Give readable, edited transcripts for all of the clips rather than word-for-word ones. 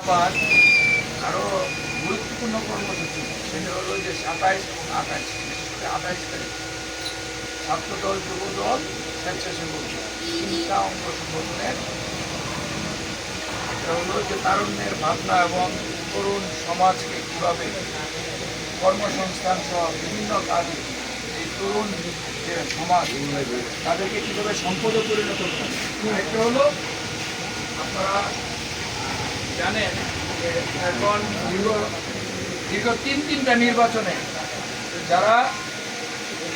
আবার আরও গুরুত্বপূর্ণ কর্মসূচি সেটা হলো যে 27 28 বিশেষ করে 28 তারিখ ছাত্রদল, যুবদল, স্বেচ্ছাসেবক তিনটা অঙ্গ সংগঠনের এটা হলো যে তারুণ্যের ভাবনা এবং তরুণ সমাজকে কীভাবে কর্মসংস্থান সহ বিভিন্ন কাজে এই তরুণ যে সমাজ তাদেরকে কীভাবে সম্পদে পরিণত করে। একটা হলো আপনারা জানেন যে এখন দীর্ঘ তিনটা নির্বাচনে যারা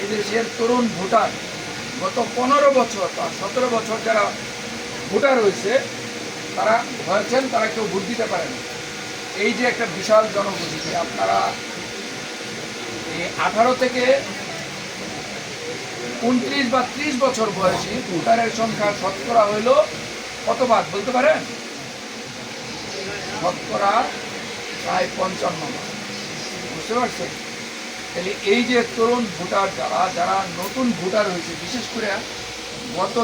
এদেশের তরুণ ভোটার গত 15 বছর বা 17 বছর যারা ভোটার হয়েছে তারা হয়েছেন, তারা কেউ ভোট দিতে পারেন। এই যে একটা বিশাল জনগোষ্ঠী, আপনারা এই 18 থেকে 29 বা 30 বছর বয়সী ভোটারের সংখ্যা শতকরা হইল কত ভাগ বলতে পারেন? শতকরা প্রায় 55 ভাগ। বুঝতে পারছেন? তাহলে এই যে তরুণ ভোটার যারা নতুন ভোটার হয়েছে, বিশেষ করে গত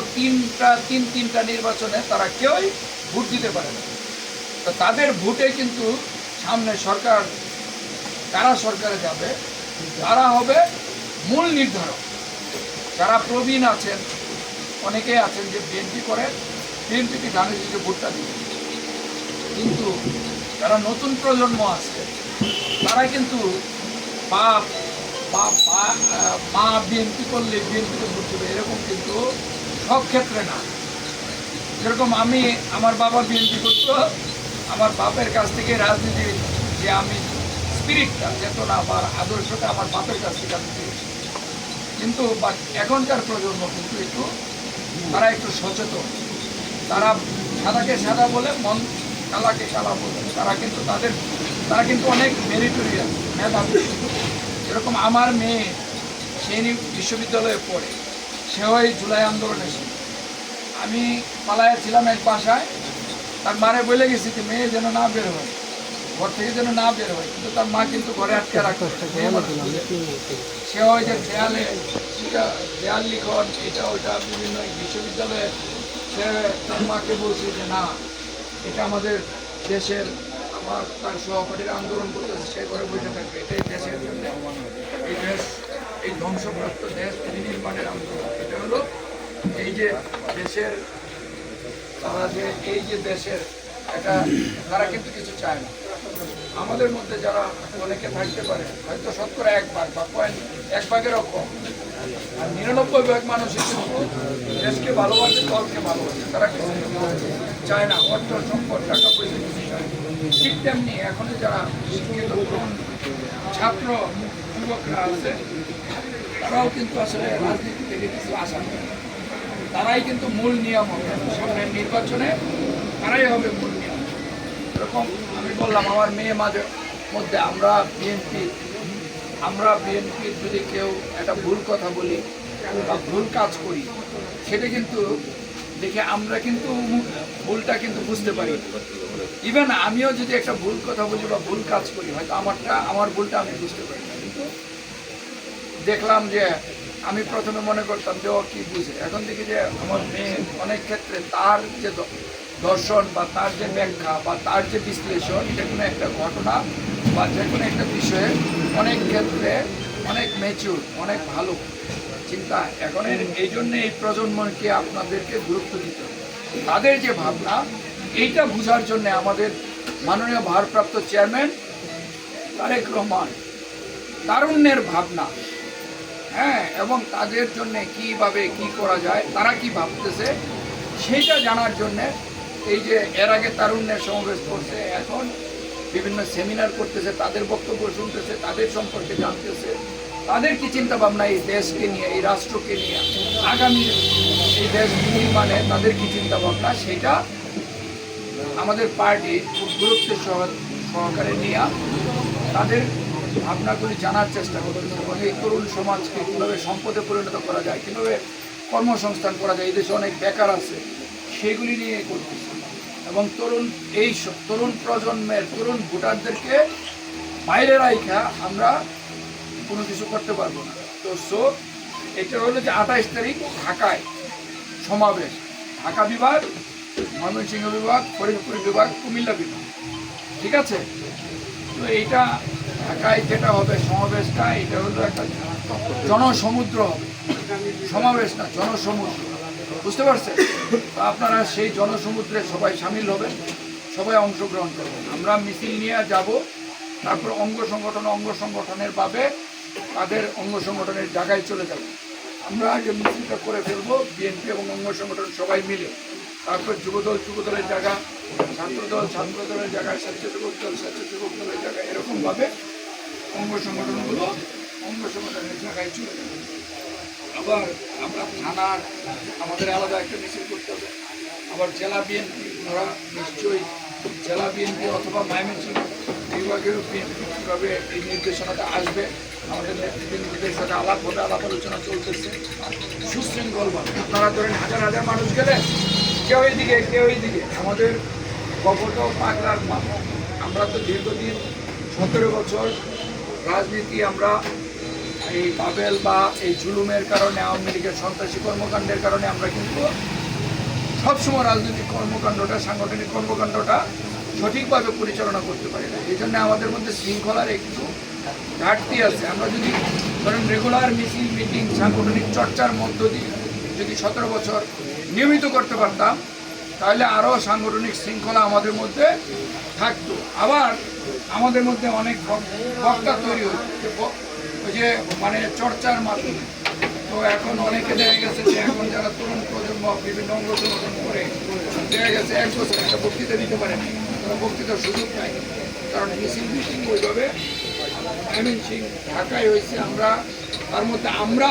তিনটা নির্বাচনে তারা কেউই ভোট দিতে পারে না। তো তাদের ভোটে কিন্তু সামনে সরকার, কারা সরকারে যাবে তারা হবে মূল নির্ধারক। যারা প্রবীণ আছেন, অনেকেই আছেন যে বিএনপি করেন, বিএনপিকে জানে যে ভোটটা দিবে, কিন্তু যারা নতুন প্রজন্ম আছে তারা কিন্তু মা বিএনপি করলে বিএনপিতে ভোট দেবে এরকম কিন্তু সব ক্ষেত্রে না। যেরকম আমার বাবা বিএনপি করতো, আমার বাপের কাছ থেকে রাজনীতির যে আমি স্পিরিটটা, চেতনা বা আদর্শটা আমার বাপের কাছ থেকে আমি পেয়েছি। কিন্তু এখনকার প্রজন্ম কিন্তু তারা একটু সচেতন। তারা সাদাকে সাদা বলে, মন কালাকে কালা বলে। তারা কিন্তু অনেক মেরিটোরিয়াস, মেধাবী। যেরকম আমার মেয়ে সেই বিশ্ববিদ্যালয়ে পড়ে, সেও এই জুলাই আন্দোলনে ছিল। আমি পালায়া ছিলাম এক বাসায়, তার মারে বলে গেছি যে মেয়ে যেন না বের হয়, ঘর থেকে যেন না বের হয়, কিন্তু তার মা কিন্তু ঘরে আটকে রাখতো। সে ওই যে দেয়াল লিখন এটা ওইটা বিভিন্ন বিশ্ববিদ্যালয়ে সে তার মাকে বলছে যে না, এটা আমাদের দেশের, তার সহপাঠীরা আন্দোলন করতেছে, সে ঘরে বসে থাকবে, এটাই দেশের জন্য, এই দেশ, এই ধ্বংসপ্রাপ্ত দেশ বিনির্মাণের আন্দোলন। এটা হলো এই যে দেশের, তারা যে এই যে দেশের এটা, তারা কিন্তু কিছু চায় না। আমাদের মধ্যে যারা অনেকে থাকতে পারে হয়তো শতকরা 1 ভাগ বা 1 ভাগেরও কম, আর 99 ভাগ মানুষই কিন্তু দেশকে ভালোবাসে, দলকে ভালোবাসে, তারা কিছু চায় না, অর্থ সম্পদ, টাকা পয়সা কিছু চায়। ঠিক তেমনি এখন যারা শিক্ষিত ছাত্র যুবকরা আছে তারাও কিন্তু আসলে রাজনীতি থেকে কিছু আশা করে। তারাই কিন্তু মূল নিয়ম হবে সামনের নির্বাচনে, তারাই হবে মূল নিয়ম। এরকম আমি বললাম আমার মেয়ে মধ্যে আমরা বিএনপির যদি কেউ একটা ভুল কথা বলি বা ভুল কাজ করি, সেটা কিন্তু দেখে আমরা কিন্তু ভুলটা কিন্তু বুঝতে পারি। ইভেন আমিও যদি একটা ভুল কথা বলি বা ভুল কাজ করি, হয়তো আমার ভুলটা আমি বুঝতে পারি না, কিন্তু দেখলাম যে আমি প্রথমে মনে করতাম যে ও কি বুঝে, এখন দেখি যে আমার মেয়ে অনেক ক্ষেত্রে তার যে দর্শন বা তার যে ব্যাখ্যা বা তার যে বিশ্লেষণ, যে কোনো একটা ঘটনা বা যে কোনো একটা বিষয়ে অনেক ক্ষেত্রে অনেক ম্যাচিউর, অনেক ভালো চিন্তা। এখন এই জন্য এই প্রজন্মকে আপনাদেরকে গুরুত্ব দিতে হবে। তাদের যে ভাবনা, এইটা বোঝার জন্য আমাদের মাননীয় ভারপ্রাপ্ত চেয়ারম্যান তারেক রহমান তারুণ্যের ভাবনা, হ্যাঁ, এবং তাদের জন্য কিভাবে কি করা যায়, তারা কি ভাবতেছে সেইটা জানার জন্যে এই যে এর আগে তারুণ্যের সমাবেশ করছে, এখন বিভিন্ন সেমিনার করতেছে, তাদের বক্তব্য শুনতেছে, তাদের সম্পর্কে জানতেছে, তাদের কি চিন্তা ভাবনা এই দেশকে নিয়ে, এই রাষ্ট্রকে নিয়ে, আগামী এই দেশ নির্মাণে তাদের কি চিন্তা ভাবনা, সেটা আমাদের পার্টি খুব গুরুত্বের সহকারে নিয়ে তাদের ভাবনাগুলি জানার চেষ্টা করতেছে এবং এই তরুণ সমাজকে কীভাবে সম্পদে পরিণত করা যায়, কীভাবে কর্মসংস্থান করা যায়, এই দেশে অনেক বেকার আছে, সেগুলি নিয়ে করতেছে। এবং তরুণ প্রজন্মের তরুণ ভোটারদেরকে বাইরে রাখা আমরা কোনো কিছু করতে পারবো না। তো এটা হলো যে 28 তারিখ ঢাকায় সমাবেশ, ঢাকা বিভাগ, ময়মনসিংহ বিভাগ, ফরিদপুর বিভাগ, কুমিল্লা বিভাগ। ঠিক আছে? তো এইটা ঢাকায় যেটা হবে সমাবেশটা, এটা হলো একটা জনসমুদ্র হবে, সমাবেশ না, জনসমুদ্র, বুঝতে পারছেন? তো আপনারা সেই জনসমুদ্রে সবাই সামিল হবেন, সবাই অংশগ্রহণ করবেন। আমরা মিছিল নিয়ে যাব, তারপর অঙ্গ সংগঠনের ভাবে তাদের অঙ্গ সংগঠনের জায়গায় চলে যাব। আমরা আগে মিছিলটা করে ফেলবো, বিএনপি এবং অঙ্গ সংগঠন সবাই মিলে। তারপর যুবদলের জায়গা, ছাত্রদলের জায়গায়, স্বেচ্ছাসেবক দলের জায়গায়, এরকমভাবে অঙ্গ সংগঠনগুলো অঙ্গ সংগঠনের জায়গায় চলে যাবে। আবার আমরা থানার আমাদের আলাদা একটা মিছিল করতে হবে। আবার জেলা বিএনপি, ওরা নিশ্চয়ই জেলা বিএনপি অথবা ময়মনসিংহ বিভাগের বিএনপি কীভাবে এই নির্দেশনাটা আসবে, আমাদের নেতৃবৃন্দদের সাথে আলাপ আলোচনা চলতেছে সুশৃঙ্খলভাবে। আপনারা ধরেন হাজার হাজার মানুষ গেলে কেউ এইদিকে আমাদের কপটাও পাগলার আমরা তো দীর্ঘদিন 17 বছর রাজনীতি, আমরা এই বাবেল বা এই জুলুমের কারণে, আওয়ামী লীগের সন্ত্রাসী কর্মকাণ্ডের কারণে আমরা কিন্তু সবসময় রাজনৈতিক কর্মকাণ্ডটা, সাংগঠনিক কর্মকাণ্ডটা সঠিকভাবে পরিচালনা করতে পারি না। এই জন্য আমাদের মধ্যে শৃঙ্খলার একটু ঘাটতি আছে। আমরা যদি ধরেন রেগুলার মিছিল, মিটিং, সাংগঠনিক চর্চার মধ্য দিয়ে যদি 17 বছর নিয়মিত করতে পারতাম, তাহলে আরও সাংগঠনিক শৃঙ্খলা আমাদের মধ্যে থাকতো। আবার আমাদের মধ্যে অনেক বক্তা তৈরি হচ্ছে, ওই যে মানে চর্চার মাধ্যমে। তো এখন অনেকে দেখা গেছে যে এখন যারা তরুণ প্রজন্ম বিভিন্ন অঙ্গ সংগঠন করে দেখা গেছে 1 বছর একটা বক্তৃতা দিতে পারে না, তারা বক্তৃতার সুযোগ পায়, কারণ মিটিং ওইভাবে ঢাকায় হয়েছে। আমরা তার মধ্যে আমরা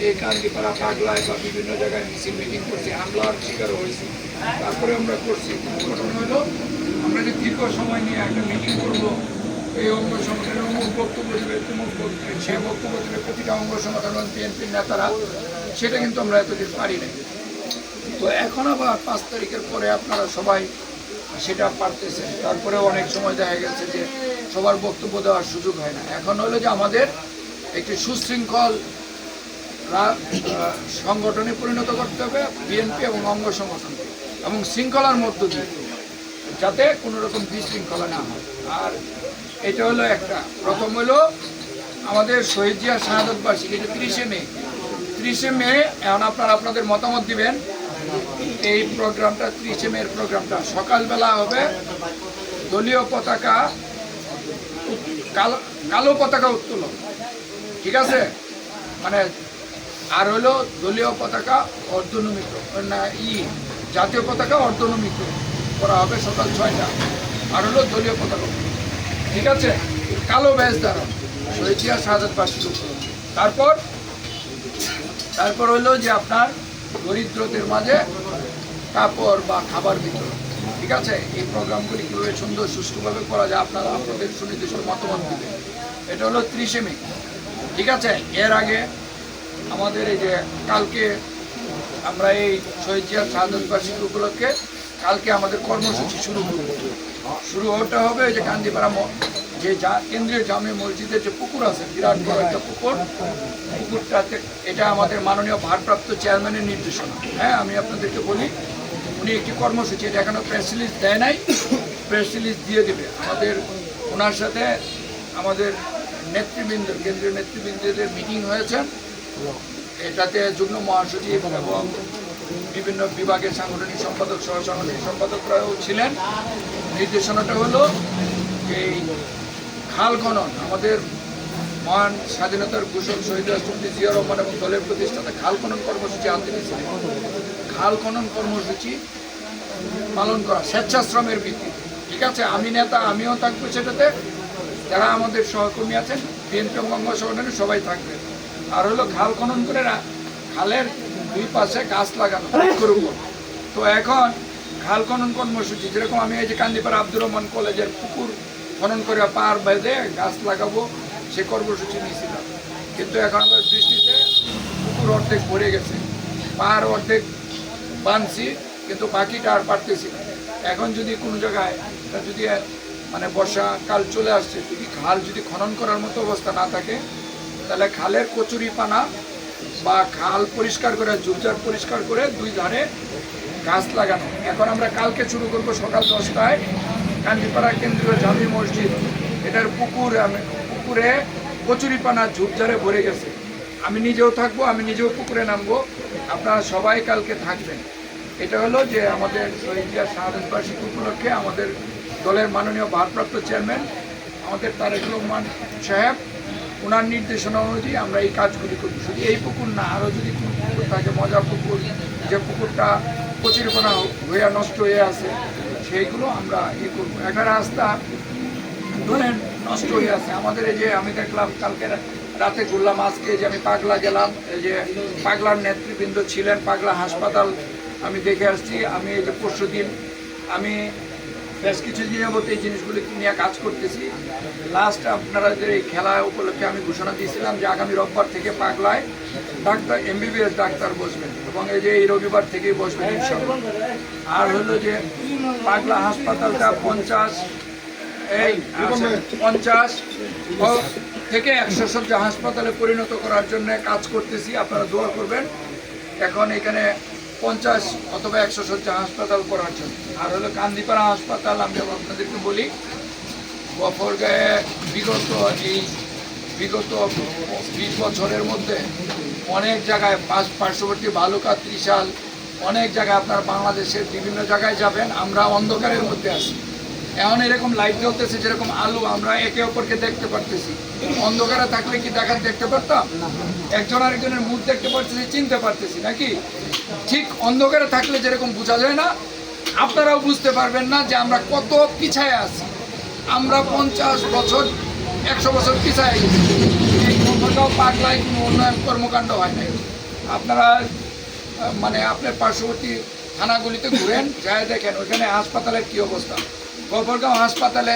এই কান্দিপাড়া, পাগলায় বা বিভিন্ন জায়গায় মিটিং করছি, হামলার শিকারও হয়েছি, তারপরে আমরা করছি। ঘটনা হলো আমরা যে দীর্ঘ সময় নিয়ে একটা মিটিং করবো, এই অঙ্গ সংগঠনের অমুক বক্তব্য দেবে, তুমুক সে বক্তব্য দেবে প্রতিটা অঙ্গ সংগঠন বিএনপির নেতারা, সেটা কিন্তু আমরা এতদিন পারি নাই। তো এখন আবার 5 তারিখের পরে আপনারা সবাই সেটা পারতেছেন। তারপরে অনেক সময় দেখা গেছে যে সবার বক্তব্য দেওয়ার সুযোগ হয় না। এখন হলো যে আমাদের একটি সুশৃঙ্খল সংগঠনে পরিণত করতে হবে বিএনপি এবং অঙ্গ সংগঠনকে, এবং শৃঙ্খলার মধ্য দিয়ে, যাতে কোনো রকম বিশৃঙ্খলা না হয়। আর এটা হলো একটা, প্রথম হলো আমাদের শহীদ জিয়া শাহাদত বার্ষিকী, এটা 30শে মে। এখন আপনারা আপনাদের মতামত দিবেন। এই প্রোগ্রামটা 30শে মের প্রোগ্রামটা সকালবেলা হবে দলীয় পতাকা, কালো পতাকা উত্তোলন, ঠিক আছে? মানে আর হলো দলীয় পতাকা অর্ধনমিত না, জাতীয় পতাকা অর্ধনমিত করা হবে সকাল 6টা। আর হলো দলীয় পতাকা, ঠিক আছে? কালো ব্যাজ দ্বারা শহীদ জিয়া শাহাদত বার্ষিকী। তারপর হলো যে আপনার দরিদ্রদের মাঝে কাপড় বা খাবার বিতরণ, ঠিক আছে? এই প্রোগ্রামগুলি কীভাবে সুন্দর সুষ্ঠুভাবে করা যায়, আপনারা আপনাদের সুনির্দিষ্ট মতামত দেবেন। এটা হলো 30শে মে, ঠিক আছে? এর আগে আমাদের এই যে কালকে আমরা এই শহীদ জিয়ার শাহাদত বার্ষিকী উপলক্ষে কালকে আমাদের কর্মসূচি শুরু হতে হবে। যে কান্দিপাড়া যে কেন্দ্রীয় জামে মসজিদের যে পুকুর আছে, বিরাট বড় একটা পুকুরটাতে, এটা আমাদের মাননীয় ভারপ্রাপ্ত চেয়ারম্যানের নির্দেশনা। হ্যাঁ, আমি আপনাদেরকে বলি, উনি একটি কর্মসূচি, এটা এখনো প্রেস রিলিজ দেয় নাই, প্রেস রিলিজ দিয়ে দেবে। ওনার সাথে আমাদের নেতৃবৃন্দ, কেন্দ্রীয় নেতৃবৃন্দদের মিটিং হয়েছে। এটাতে যুগ্ম মহাসচিব এবং বিভিন্ন বিভাগের সাংগঠনিক সম্পাদক সহ সাংগঠনিক সম্পাদকরাও ছিলেন। নির্দেশনাটা হলো এই খাল খনন, আমাদের মহান স্বাধীনতার ঘোষক শহীদ রাষ্ট্রপতি জিয়া রহমান এবং দলের প্রতিষ্ঠাতা খাল খনন কর্মসূচি হাতে নিয়েছিলেন। খাল খনন কর্মসূচি পালন করা স্বেচ্ছাশ্রমের ভিত্তিতে, ঠিক আছে? আমি নেতা, আমিও থাকবো সেটাতে, যারা আমাদের সহকর্মী আছেন বিএনপি এবং অঙ্গ সংগঠনের সবাই থাকবে। আর হলো খাল খনন করে খালের 2 পাশে গাছ লাগানো বৃক্ষরোপণ। তো এখন খাল খনন কর্মসূচি, যেরকম আমি এই যে কান্দিপাড়া আব্দুর রহমান কলেজের পুকুর খনন করে পার বেঁধে গাছ লাগাবো, সে কর্মসূচি নিয়েছিলাম। কিন্তু এখন আবার বৃষ্টিতে পুকুর অর্ধেক ভরে গেছে, পার অর্ধেক বানছি, কিন্তু বাকিটা আর পারতেছি না। এখন যদি কোনো জায়গায় যদি মানে বর্ষাকাল চলে আসছে, যদি খাল যদি খনন করার মতো অবস্থা না থাকে, তাহলে খালের কচুরি পানা বা খাল পরিষ্কার করে, ঝুপঝাড় পরিষ্কার করে 2 ধারে গাছ লাগানো। এখন আমরা কালকে শুরু করবো সকাল 10টায় কান্দিপাড়া কেন্দ্রীয় জামি মসজিদ, এটার পুকুরে কচুরিপানা ঝুপঝাড়ে ভরে গেছে। আমি নিজেও থাকবো, আমি নিজেও পুকুরে নামবো, আপনারা সবাই কালকে থাকবেন। এটা হলো যে আমাদের শহীদ জিয়ার শাহাদত বার্ষিকী উপলক্ষে আমাদের দলের মাননীয় ভারপ্রাপ্ত চেয়ারম্যান আমাদের তারেক রহমান সাহেব, ওনার নির্দেশনা অনুযায়ী আমরা এই কাজগুলি করি। শুধু এই পুকুর না, আরও যদি কোনো পুকুর থাকে, মজা পুকুর, যে পুকুরটা কচুরিপানা হয়ে নষ্ট হয়ে আছে, সেইগুলো আমরা করবো। একটা রাস্তা ধরেন নষ্ট হয়ে আছে আমাদের, এই যে আমি দেখলাম কালকে রাতে ঘুরলাম, আজকে যে আমি পাগলা গেলাম, এই যে পাগলার নেতৃবৃন্দ ছিলেন, পাগলা হাসপাতাল আমি দেখে আসছি। আমি এই যে পরশুদিন আমি বেশ কিছু দিন যাবত এই জিনিসগুলি নিয়ে কাজ করতেছি। লাস্ট আপনারা যে এই খেলা উপলক্ষে আমি ঘোষণা দিয়েছিলাম যে আগামী রোববার থেকে পাগলায় ডাক্তার MBBS ডাক্তার বসবেন, এবং এই যে এই রবিবার থেকেই বসবেন ইনশাআল্লাহ। আর হলো যে পাগলা হাসপাতালটা 50 থেকে 100 শয্যা হাসপাতালে পরিণত করার জন্য কাজ করতেছি, আপনারা দোয়া করবেন। এখন এখানে 50 অথবা 100 শয্যা হাসপাতাল করার জন্য। আর হলো কান্দিপাড়া হাসপাতাল, আমি আপনাদেরকে বলি, গফরগাঁয়ে বিগত 20 বছরের মধ্যে অনেক জায়গায় পার্শ্ববর্তী বালুকা, ত্রিশাল, অনেক জায়গায় আপনার বাংলাদেশের বিভিন্ন জায়গায় যাবেন, আমরা অন্ধকারের মধ্যে আছি। এখন এরকম লাইট জ্বলতেছে যেরকম আলু, আমরা একে অপরকে দেখতে পারতেছি। অন্ধকারে থাকলে কি দেখতে পারতাম? একজন আরেকজনের মুখ দেখতে পারতেছি, চিনতে পারতেছি নাকি? ঠিক অন্ধকারে থাকলে যেরকম বোঝা যায় না, আপনারাও বুঝতে পারবেন না যে আমরা কত পিছায় আছি। আমরা 50 বছর 100 বছর পিছায় গেছি। এই কোথাও পাগলায় কোনো উন্নয়ন কর্মকাণ্ড হয় নাই। আপনারা আপনার পার্শ্ববর্তী থানাগুলিতে ঘুরেন, যায় দেখেন ওইখানে হাসপাতালের কী অবস্থা। গফরগাঁও হাসপাতালে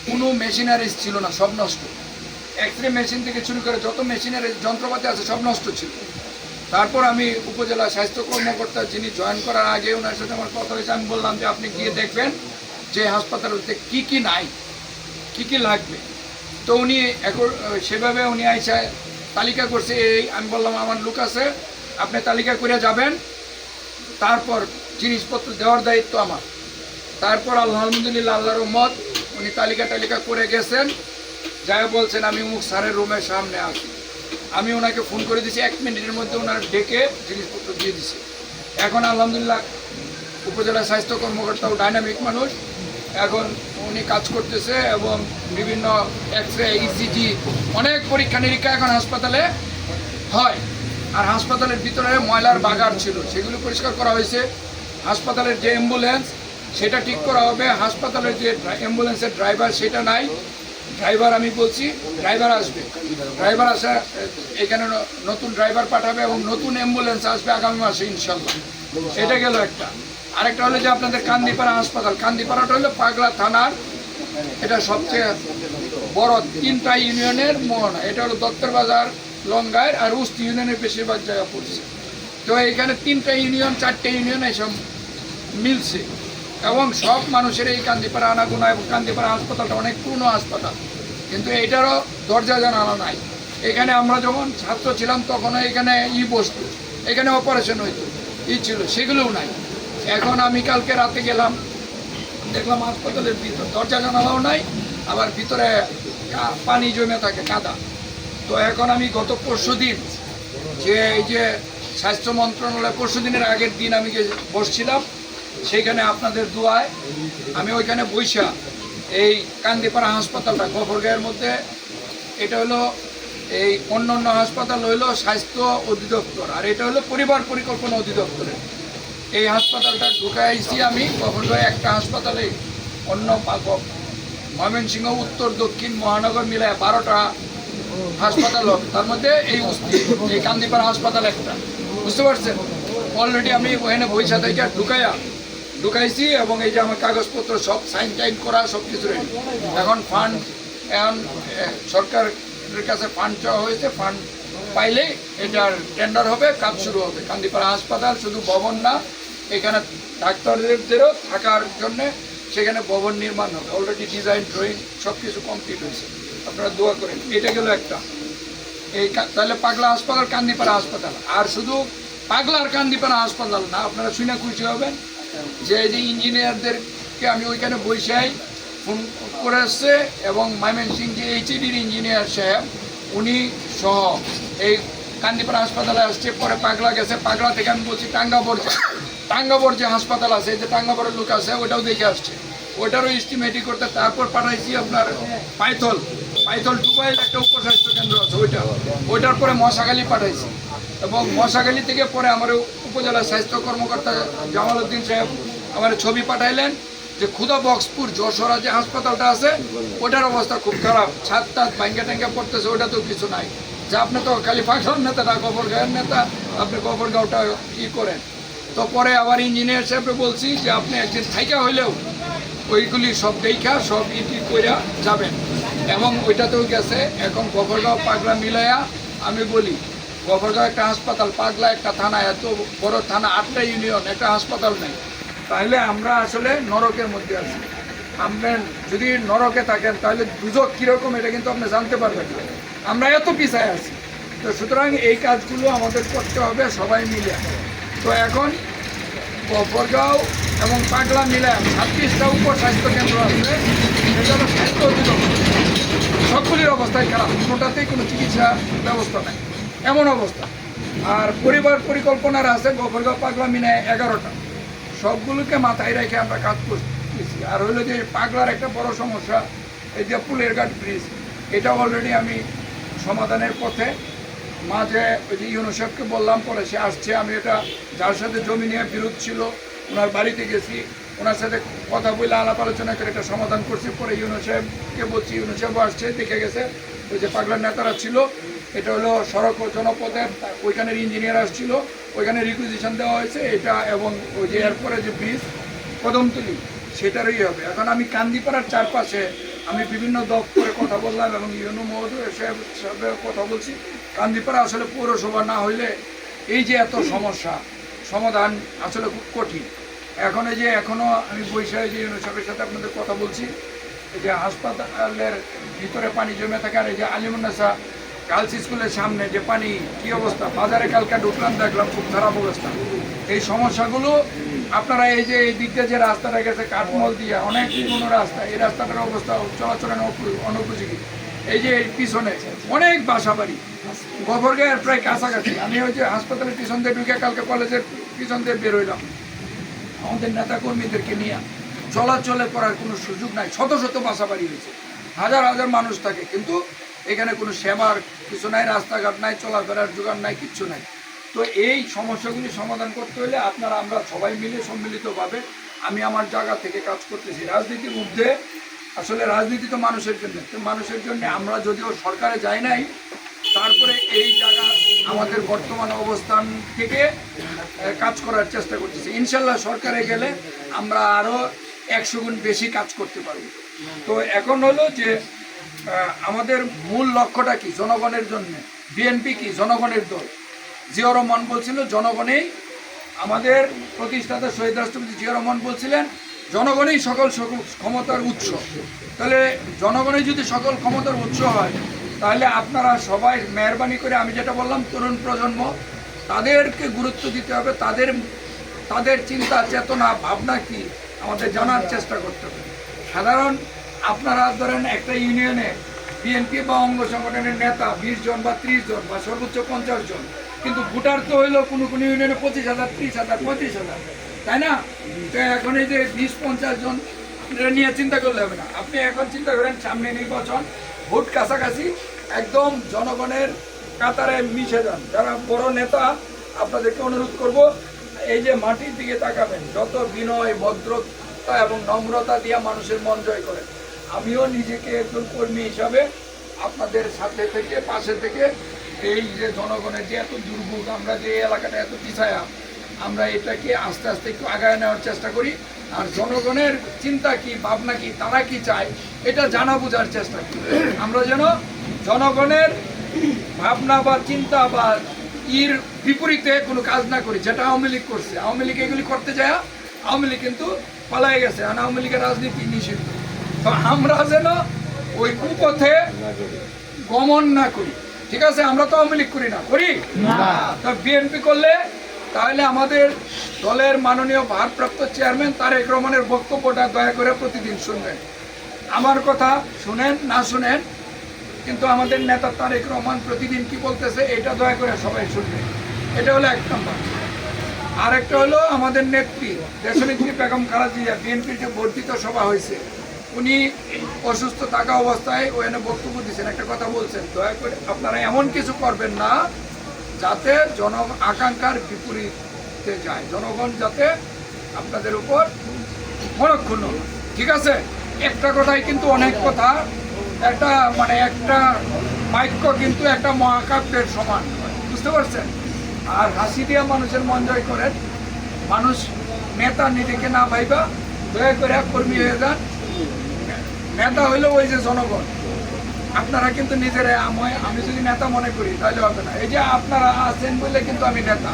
কোনো মেশিনারিজ ছিল না, সব নষ্ট। এক্স-রে মেশিন থেকে শুরু করে যত মেশিনারি যন্ত্রপাতি আছে সব নষ্ট ছিল। তারপর আমি উপজেলা স্বাস্থ্য কর্মকর্তা যিনি জয়েন করার আগে ওনার সাথে আমার কথা হয়েছে, আমি বললাম যে আপনি গিয়ে দেখবেন যে হাসপাতালতে কী কী নাই, কী কী লাগবে। তো উনি এখন সেভাবে উনি আইসা তালিকা করছে। আমি বললাম আমার লোক আছে, আপনি তালিকা করে যাবেন, তারপর জিনিসপত্র দেওয়ার দায়িত্ব আমার। তারপর আলহামদুলিল্লাহ আল্লাহর রহমত উনি তালিকা করে গেছেন, যাই বলছেন আমি অমুক স্যারের রুমের সামনে আছি। আমি ওনাকে ফোন করে দিয়েছি, 1 মিনিটের মধ্যে ওনার ডেকে জিনিসপত্র দিয়ে দিছি। এখন আলহামদুলিল্লাহ উপজেলা স্বাস্থ্য কর্মকর্তাও ডাইনামিক মানুষ, এখন উনি কাজ করতেছে, এবং বিভিন্ন এক্স-রে, ECG, অনেক পরীক্ষা নিরীক্ষা এখন হাসপাতালে হয়। আর হাসপাতালের ভিতরে ময়লার বাগার ছিল, সেগুলো পরিষ্কার করা হয়েছে। হাসপাতালের যে অ্যাম্বুলেন্স সেটা ঠিক করা হবে। হাসপাতালের যে অ্যাম্বুলেন্সের ড্রাইভার সেটা নাই, ড্রাইভার আমি বলছি ড্রাইভার আসবে, ড্রাইভার আসা এখানে নতুন ড্রাইভার পাঠাবে, এবং নতুন অ্যাম্বুলেন্স আসবে আগামী মাসে ইনশাল্লাহ। এটা গেল একটা। আরেকটা হলো যে আপনাদের কান্দিপাড়া হাসপাতাল, কান্দিপাড়াটা হলো পাগলা থানার, এটা সবচেয়ে বড় 3টা ইউনিয়নের মোহনা। এটা হলো দত্তর বাজার, লঙ্গাইর আর উস্তি ইউনিয়নের বেশিরভাগ জায়গা পড়ছে। তো এখানে 3টা ইউনিয়ন 4টে ইউনিয়ন এসব মিলছে, এবং সব মানুষের এই কান্দিপাড়া আনাগোনা। এবং কান্দিপাড়া হাসপাতালটা অনেক পুরনো হাসপাতাল, কিন্তু এইটারও দরজা জানালা নাই। এখানে আমরা যখন ছাত্র ছিলাম তখনও এখানে বসতো, এখানে অপারেশন হইতো, ছিল, সেগুলোও নাই। এখন আমি কালকে রাতে গেলাম, দেখলাম হাসপাতালের ভিতর দরজা জানালাও নাই, আবার ভিতরে পানি জমে থাকে, কাদা। তো এখন আমি গত পরশুদিন যে এই যে স্বাস্থ্য মন্ত্রণালয়, পরশুদিনের আগের দিন আমি বসছিলাম, সেইখানে আপনাদের দোয়ায় আমি ওইখানে বৈশা এই কান্দিপাড়া হাসপাতালটা গফরগাঁয়ের মধ্যে, এটা হলো এই অন্যান্য হাসপাতাল হইলো স্বাস্থ্য অধিদপ্তর, আর এটা হলো পরিবার পরিকল্পনা অধিদপ্তরের। এই হাসপাতালটা ঢুকাইছি আমি গফরগাঁয়ে একটা হাসপাতালে, অন্য ময়মনসিংহ উত্তর দক্ষিণ মহানগর মিলায় 12টা হাসপাতাল হবে, তার মধ্যে এই কান্দিপাড়া হাসপাতাল একটা, বুঝতে পারছেন। অলরেডি আমি ওখানে বৈশা থেকে ঢুকাইছি, এবং এই যে আমার কাগজপত্র সব সাইন টাইন করা সব কিছু রেডি। এখন সরকারের কাছে ফান্ড চাওয়া হয়েছে, ফান্ড পাইলে এটার টেন্ডার হবে, কাজ শুরু হবে। কান্দিপাড়া হাসপাতাল শুধু ভবন না, এখানে ডাক্তারদেরও থাকার জন্যে সেখানে ভবন নির্মাণ হবে। অলরেডি ডিজাইন, ড্রয়িং সব কিছু কমপ্লিট হয়েছে, আপনারা দোয়া করেন। এটা গেল একটা। তাহলে পাগলা হাসপাতাল, কান্দিপাড়া হাসপাতাল। আর শুধু পাগলা আর কান্দিপাড়া হাসপাতাল না, আপনারা শুনে খুশি হবেন যে এই যে ইঞ্জিনিয়ারদের সাহেবকে আমি ওইখানে বৈশাই ফোন করে আসছে, এবং ময়মনসিং যে এইচডির ইঞ্জিনিয়ার সাহেব উনি সহ এই কান্দিপাড়া হাসপাতালে আসছে। পরে পাগলা গেছে, পাগলা থেকে আমি বলছি টাঙ্গাবর যে হাসপাতাল আছে, যে টাঙ্গাবরের লোক আছে ওটাও দেখে আসছে, ওইটারও এস্টিমেটিং করতে। তারপর পাঠাইছি আপনার পাইথল ডুবাইল একটা উপস্বাস্থ্য কেন্দ্র আছে, ওইটার পরে মশাখালী পাঠাইছি, এবং মশাখালী থেকে পরে আমার উপজেলা স্বাস্থ্য কর্মকর্তা জামাল উদ্দিন সাহেব আমার ছবি পাঠাইলেন যে ক্ষুদা বক্সপুর যশোরা যে হাসপাতালটা আছে ওটার অবস্থা খুব খারাপ, ছাদ টাত ভাঙ্গা ট্যাঙ্গা পড়তেছে, ওটা তো কিছু নাই। যে আপনি তো খালি পাগলার নেতা না গফরগাঁওয়ের নেতা, আপনি গফরগাঁওটা ই করেন। তো পরে আবার ইঞ্জিনিয়ার সাহেবকে বলছি যে আপনি একদিন থাইকা হইলেও ওইগুলি সব দেখা সব ইটি কইরা যাবেন, এবং ওইটাতেও গেছে। এখন গফরগাঁও পাগলা মিলাইয়া আমি বলি গফরগাঁও একটা হাসপাতাল, পাগলা একটা থানা, এত বড় থানা, 8টা ইউনিয়ন, একটা হাসপাতাল নেই, তাহলে আমরা আসলে নরকের মধ্যে আছি। আপনার যদি নরকে থাকেন তাহলে দুজক কীরকম এটা কিন্তু আপনি জানতে পারবেন না, আমরা এত পিছায় আছি। তো সুতরাং এই কাজগুলো আমাদের করতে হবে সবাই মিলে। তো এখন গফরগাঁও এবং পাগলা মিলে 26টা উপস্বাস্থ্য কেন্দ্র আছে, সেটা হলো স্বাস্থ্য অধিদপ্তর, সবগুলির অবস্থায় খারাপ, কোনোটাতেই কোনো চিকিৎসা ব্যবস্থা নেই, এমন অবস্থা। আর পরিবার পরিকল্পনার আছে গফরগাঁও পাগলা মিলে 11টা, সবগুলোকে মাথায় রেখে আমরা কাজ করতেছি। আর হইলো যে পাগলার একটা বড় সমস্যা, এই যে পুলের ঘাট ব্রিজ, এটা অলরেডি আমি সমাধানের পথে। মাঝে ওই যে ইউনিসেফকে বললাম, পরে সে আসছে। আমি এটা যার সাথে জমি নিয়ে বিরোধ ছিল ওনার বাড়িতে গেছি, ওনার সাথে কথা বলে আলাপ আলোচনা করে এটা সমাধান করছি। পরে ইউনিসেফকে বলছি, ইউনিসেফও আসছে, দেখে গেছে। ওই যে পাগলার নেতারা ছিল, এটা হলো সড়ক ও জনপথের, ওইখানের ইঞ্জিনিয়ার আসছিল, ওইখানে রিকুইজিশন দেওয়া হয়েছে এটা, এবং ওই যে এরপরে যে ব্রিজ কদমতলি সেটারই হবে। এখন আমি কান্দিপাড়ার চারপাশে আমি বিভিন্ন দপ্তরে কথা বললাম, এবং ইউনো মহোদয় সাহেবের কথা বলছি। কান্দিপাড়া আসলে পৌরসভা না হইলে এই যে এত সমস্যা সমাধান আসলে খুব কঠিন। এখন এই যে এখনও আমি বৈশাখী যে ইউনো সাহেবের সাথে আপনাদের কথা বলছি, এই যে হাসপাতালের ভিতরে পানি জমে থাকে, আর এই যে আলিমুন্নাসা গার্লস স্কুলের সামনে যে পানি কি অবস্থা, বাজারে কালকে ঢুকলাম দেখলাম খুব খারাপ অবস্থা। এই সমস্যাগুলো আপনারা এই যে এই দিকটা যে রাস্তাটা গেছে কাঠমল দিয়ে, অনেক পুরনো রাস্তা, এই রাস্তাটার অবস্থা চলাচলের অনুপযোগী। এই যে পিছনে অনেক বাসা বাড়ি, গফরগাঁয়ের প্রায় কাছাকাছি। আমি ওই যে হাসপাতালের পিছন দিয়ে ঢুকে কালকে কলেজের পিছন দিয়ে বেরোইলাম, আমাদের নেতা কর্মীদেরকে নিয়ে চলাচলে করার কোনো সুযোগ নাই। শত শত বাসা বাড়ি হয়েছে, হাজার হাজার মানুষ থাকে, কিন্তু এখানে কোনো সেবার কিছু নাই, রাস্তাঘাট নাই, চলাফেরার যোগান নাই, কিচ্ছু নাই। তো এই সমস্যাগুলি সমাধান করতে হলে আমরা সবাই মিলে সম্মিলিতভাবে আমি আমার জায়গা থেকে কাজ করতেছি। রাজনীতির মধ্যে আসলে রাজনীতি তো মানুষের জন্য, মানুষের জন্য আমরা যদিও সরকারে যাই নাই, তারপরে এই জায়গা আমাদের বর্তমান অবস্থান থেকে কাজ করার চেষ্টা করতেছি। ইনশাল্লাহ সরকারে গেলে আমরা আরও 100 গুণ বেশি কাজ করতে পারব। তো এখন হলো যে আমাদের মূল লক্ষ্যটা কি, জনগণের জন্য। বিএনপি কি জনগণের দল। জিয়াউর রহমান বলছিল জনগণেই, আমাদের প্রতিষ্ঠাতা শহীদ রাষ্ট্রপতি জিয়াউর রহমান বলছিলেন জনগণই সকল ক্ষমতার উৎস। তাহলে জনগণই যদি সকল ক্ষমতার উৎস হয়, তাহলে আপনারা সবাই মেহরবানি করে, আমি যেটা বললাম, তরুণ প্রজন্ম, তাদেরকে গুরুত্ব দিতে হবে, তাদের চিন্তা চেতনা ভাবনা কি আমাদের জানার চেষ্টা করতে হবে। সাধারণ আপনারা ধরেন একটা ইউনিয়নে বিএনপি বা অঙ্গ সংগঠনের নেতা 20 জন বা 30 জন বা সর্বোচ্চ 50 জন, কিন্তু ভোটার তো হইলো কোনো কোনো ইউনিয়নে 25,000, 30,000, 35,000, তাই না? তো এখন এই যে 20-50 জন নিয়ে চিন্তা করলে হবে না। আপনি এখন চিন্তা করেন সামনে নির্বাচন, ভোট কাছাকাছি, একদম জনগণের কাতারে মিশে যান। যারা বড় নেতা, আপনাদেরকে অনুরোধ করব, এই যে মাটির দিকে তাকাবেন, যত বিনয় ভদ্রতা এবং নম্রতা দিয়ে মানুষের মন জয় করেন। আমিও নিজেকে একজন কর্মী হিসাবে আপনাদের সাথে থেকে, পাশে থেকে, এই যে জনগণের যে এত দুর্ভোগ, আমরা যে এলাকাটা এত পিছায়া, আমরা এটাকে আস্তে আস্তে একটু আগায় নেওয়ার চেষ্টা করি। আর জনগণের চিন্তা কি, ভাবনা কি, তারা কি চায়, এটা জানা বোঝার চেষ্টা করি। আমরা যেন জনগণের ভাবনা বা চিন্তা বা এর বিপরীতে কোনো কাজ না করি, যেটা আওয়ামী লীগ করছে। আওয়ামী লীগ এগুলি করতে যায়, আওয়ামী লীগ কিন্তু পালাই গেছে, আর আওয়ামী লীগের রাজনীতি নিষিদ্ধ। তো আমরা যেন ওই কুপথে গমন না করি, ঠিক আছে? আমরা তো আওয়ামী লীগ করি না, করি না। বিএনপি করলে তাহলে আমাদের দলের মাননীয় ভারপ্রাপ্ত চেয়ারম্যান তারেক রহমানের বক্তব্যটা দয়া করে প্রতিদিন শুনবেন। আমার কথা শুনেন না শুনেন, কিন্তু আমাদের নেতা তারেক রহমান প্রতিদিন কি বলতেছে এটা দয়া করে সবাই শুনবেন। এটা হলো এক নম্বর। আর একটা হলো আমাদের নেত্রী দেশনেত্রী বেগম খালেদা জিয়া, বিএনপির যে বর্ধিত সভা হয়েছে, উনি অসুস্থ থাকা অবস্থায় ওখানে বক্তব্য দিচ্ছেন, একটা কথা বলছেন, দয়া করে আপনারা এমন কিছু করবেন না যাতে আকাঙ্ক্ষার বিপরীতে যায়, জনগণ যাতে আপনাদের উপর মনক্ষুণ্ণ। ঠিক আছে, একটা কথাই কিন্তু অনেক কথা, একটা মানে একটা বাক্য কিন্তু একটা মহাকাব্যের সমান, বুঝতে পারছেন? আর হাসি দিয়ে মানুষের মন জয় করেন। মানুষ নেতা নিজেকে না ভাইবা দয়া করে কর্মী হয়ে যান। নেতা হইলো ওই যে জনগণ। আপনারা কিন্তু নিজেরা আমি যদি নেতা মনে করি তাহলে হবে না। এই যে আপনারা আছেন বলে কিন্তু আমি নেতা।